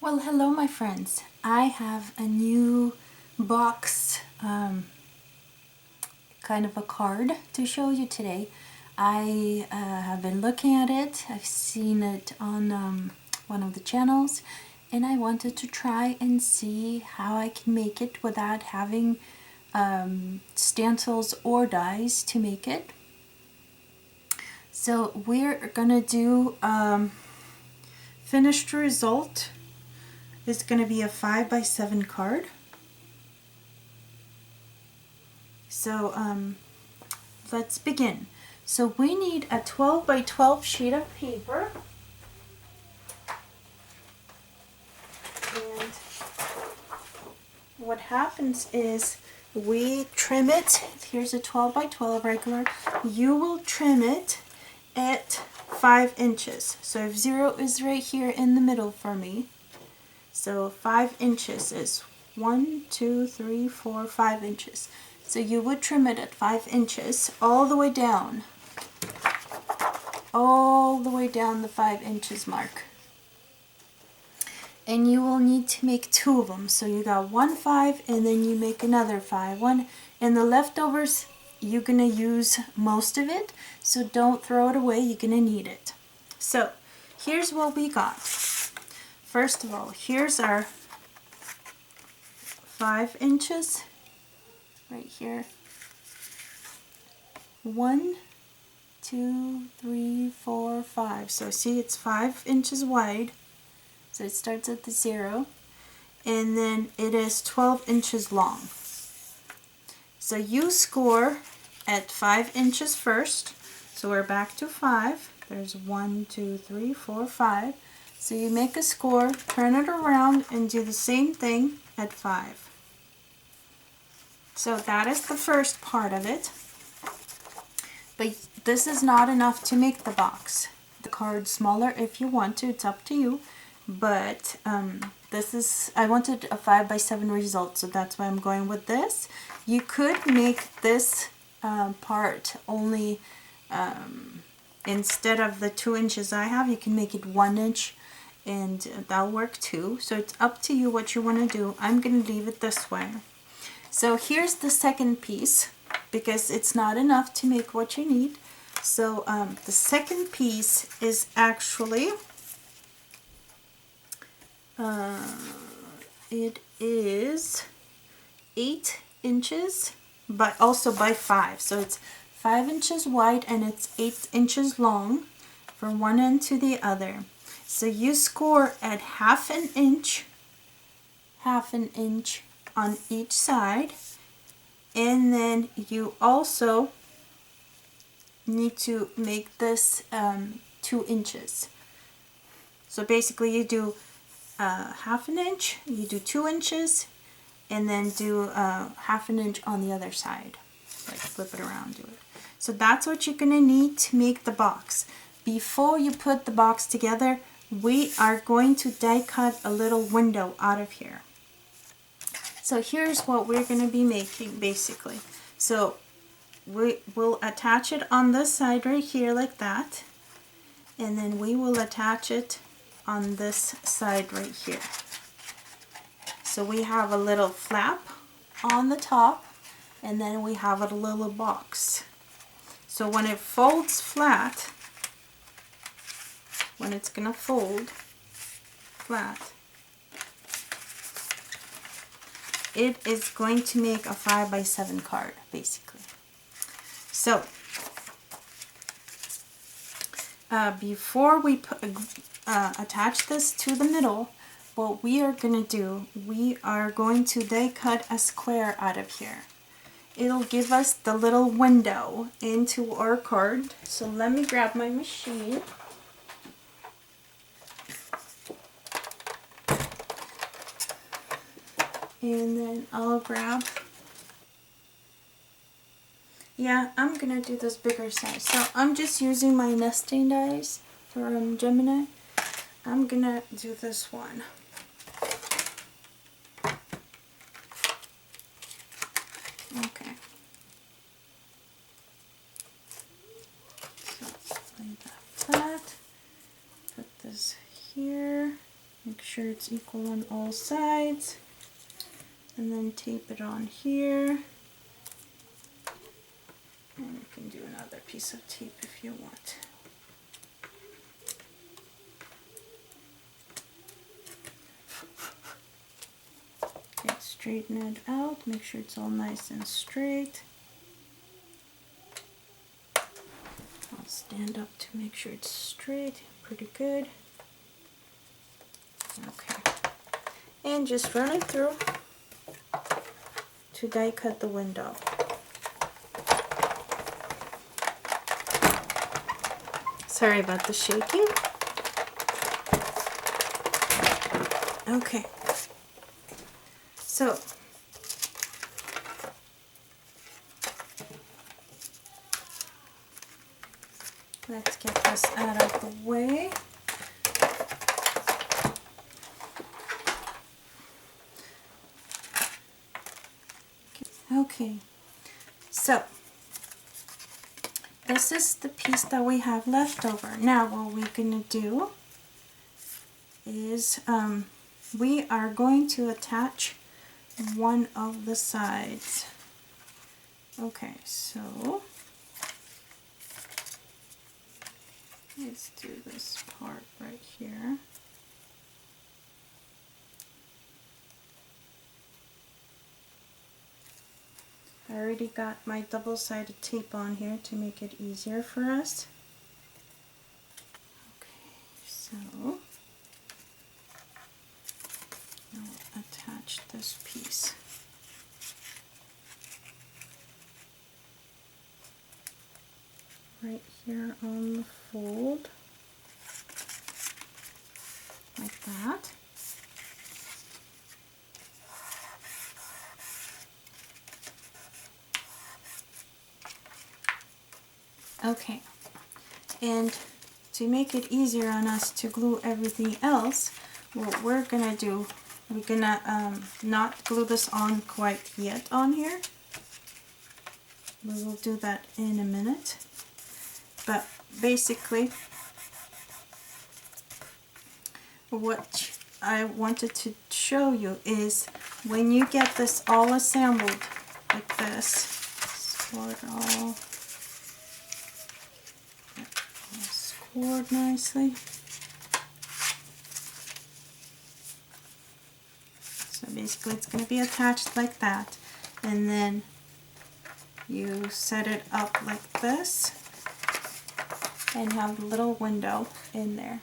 Well, hello my friends. I have a new box, kind of a card to show you today. I have been looking at it. I've seen it on one of the channels, and I wanted to try and see how I can make it without having stencils or dies to make it. So we're gonna do finished result. It's going to be a 5x7 card. So let's begin. So we need a 12x12 sheet of paper. And what happens is we trim it. Here's a 12x12 regular. You will trim it at 5 inches. So if 0 is right here in the middle for me. So 5 inches is 1, 2, 3, 4, 5 inches. So you would trim it at 5 inches all the way down. All the way down the 5 inches mark. And you will need to make 2 of them. So you got 1 5 and then you make another 5. And the leftovers, you're going to use most of it. So don't throw it away. You're going to need it. So here's what we got. First of all, here's our 5 inches right here. 1, 2, 3, 4, 5. So see, it's 5 inches wide. So it starts at the 0. And then it is 12 inches long. So you score at 5 inches first. So we're back to 5. There's 1, 2, 3, 4, 5. So you make a score, turn it around, and do the same thing at 5. So that is the first part of it. But this is not enough to make the box. The card's smaller if you want to, it's up to you. But I wanted a 5x7 result, so that's why I'm going with this. You could make this part only, instead of the 2 inches I have, you can make it 1 inch. And that'll work too. So it's up to you what you want to do. I'm going to leave it this way. So here's the second piece, because it's not enough to make what you need. So the second piece is actually, it is 8 inches, but also by 5. So it's 5 inches wide and it's 8 inches long from one end to the other. So you score at half an inch on each side, and then you also need to make this 2 inches. So basically you do half an inch, you do 2 inches, and then do half an inch on the other side. Like flip it around, do it. So that's what you're going to need to make the box. Before you put the box together, we are going to die cut a little window out of here. So here's what we're going to be making basically. So we will attach it on this side right here like that, and then we will attach it on this side right here. So we have a little flap on the top, and then we have a little box. So when it folds flat, when it's going to fold flat, it is going to make a 5x7 card basically. So before we attach this to the middle, what we are going to do, we are going to die cut a square out of here. It'll give us the little window into our card. So let me grab my machine. And then I'll grab, I'm gonna do this bigger size. So I'm just using my nesting dies from Gemini. I'm gonna do this one. Okay. So lay that flat. Put this here. Make sure it's equal on all sides, and then tape it on here. And you can do another piece of tape if you want. Okay, straighten it out, make sure it's all nice and straight. I'll stand up to make sure it's straight, pretty good. Okay, and just run it through to die cut the window. Sorry about the shaking. Okay, so let's get this out of the way. Okay, so this is the piece that we have left over. Now what we're going to do is we are going to attach one of the sides. Okay, so let's do this part right here. I already got my double-sided tape on here to make it easier for us. Okay, so I'll attach this piece. Right here on the fold, like that. Okay, and to make it easier on us to glue everything else, what we're gonna do, we're gonna not glue this on quite yet on here. We will do that in a minute. But basically, what I wanted to show you is when you get this all assembled like this, sort all scored nicely. So basically it's going to be attached like that, and then you set it up like this and have a little window in there.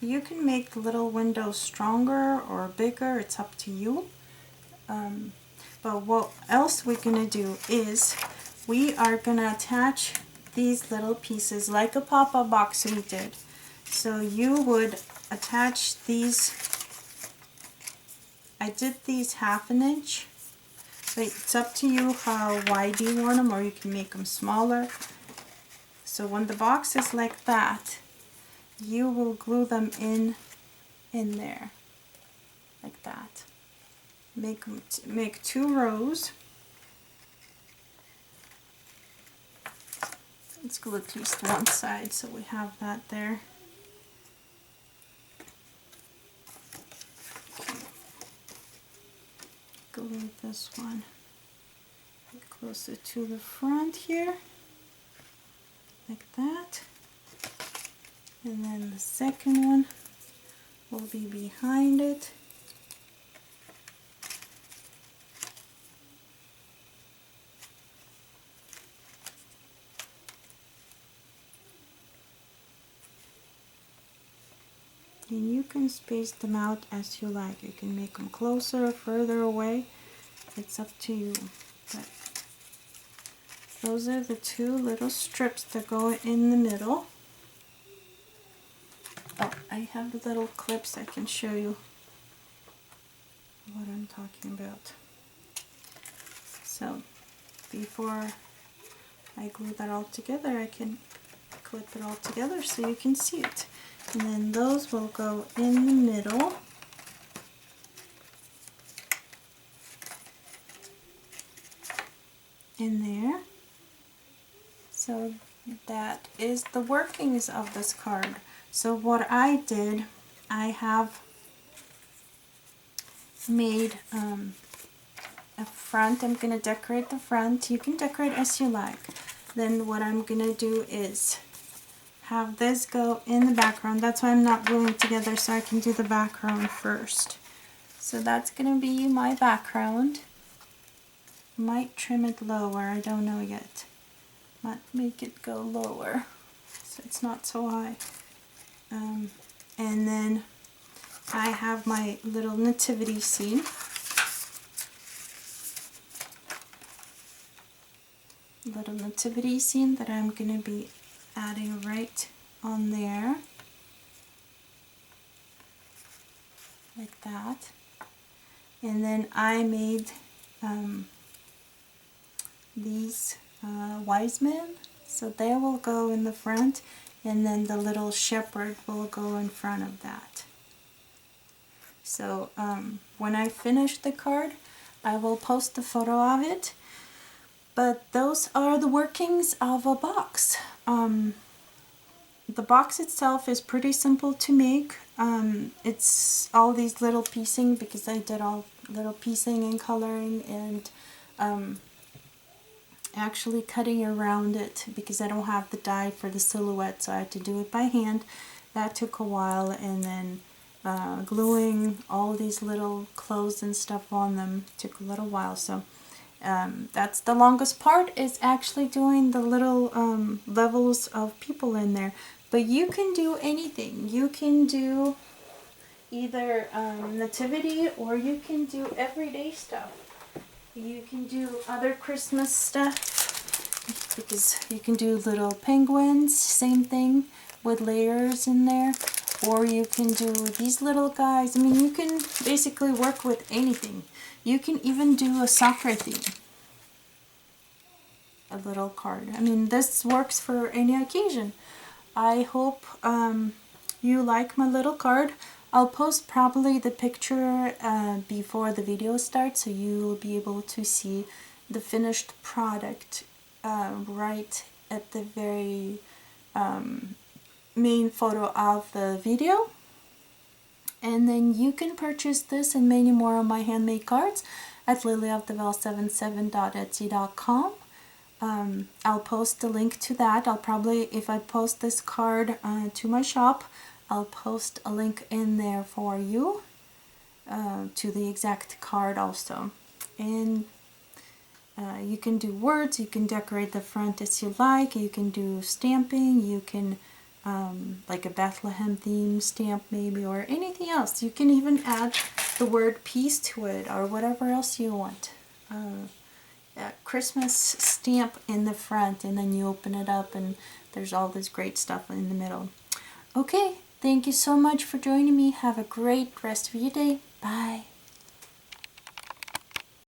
You can make the little window stronger or bigger, it's up to you. But what else we're going to do is we are going to attach these little pieces like a pop-up box we did. So you would attach these, I did these 1/2 inch, but it's up to you how wide you want them, or you can make them smaller. So when the box is like that, you will glue them in there, like that. Make 2 rows. Let's glue at least one side so we have that there. Glue this one closer to the front here, like that. And then the second one will be behind it. And you can space them out as you like. You can make them closer or further away. It's up to you. But those are the 2 little strips that go in the middle. Oh, I have the little clips I can show you what I'm talking about. So before I glue that all together, I can clip it all together so you can see it. And then those will go in the middle. In there. So that is the workings of this card. So what I did I have made a front. I'm going to decorate the front. You can decorate as you like. Then what I'm going to do is have this go in the background. That's why I'm not gluing it together, so I can do the background first. So that's going to be my background. Might trim it lower, I don't know yet. Might make it go lower so it's not so high. And then I have my little nativity scene. Little nativity scene that I'm going to be adding right on there. Like that. And then I made these wise men, so they will go in the front, and then the little shepherd will go in front of that. So when I finish the card, I will post a photo of it. But those are the workings of a box. The box itself is pretty simple to make. It's all these little piecing, because I did all little piecing and coloring, and actually cutting around it because I don't have the die for the silhouette, so I had to do it by hand. That took a while, and then gluing all these little clothes and stuff on them took a little while. So that's the longest part, is actually doing the little levels of people in there. But you can do anything. You can do either nativity, or you can do everyday stuff. You can do other Christmas stuff, because you can do little penguins, same thing, with layers in there. Or you can do these little guys. I mean, you can basically work with anything. You can even do a soccer theme. A little card. I mean, this works for any occasion. I hope you like my little card. I'll post probably the picture before the video starts, so you will be able to see the finished product right at the very main photo of the video. And then you can purchase this and many more of my handmade cards at lilyoftheveil77.etsy.com. I'll post a link to that. I'll probably, if I post this card to my shop, I'll post a link in there for you to the exact card also. And you can do words, you can decorate the front as you like, you can do stamping, you can like a Bethlehem theme stamp maybe, or anything else. You can even add the word peace to it, or whatever else you want. A Christmas stamp in the front, and then you open it up and there's all this great stuff in the middle. Okay, thank you so much for joining me. Have a great rest of your day. Bye.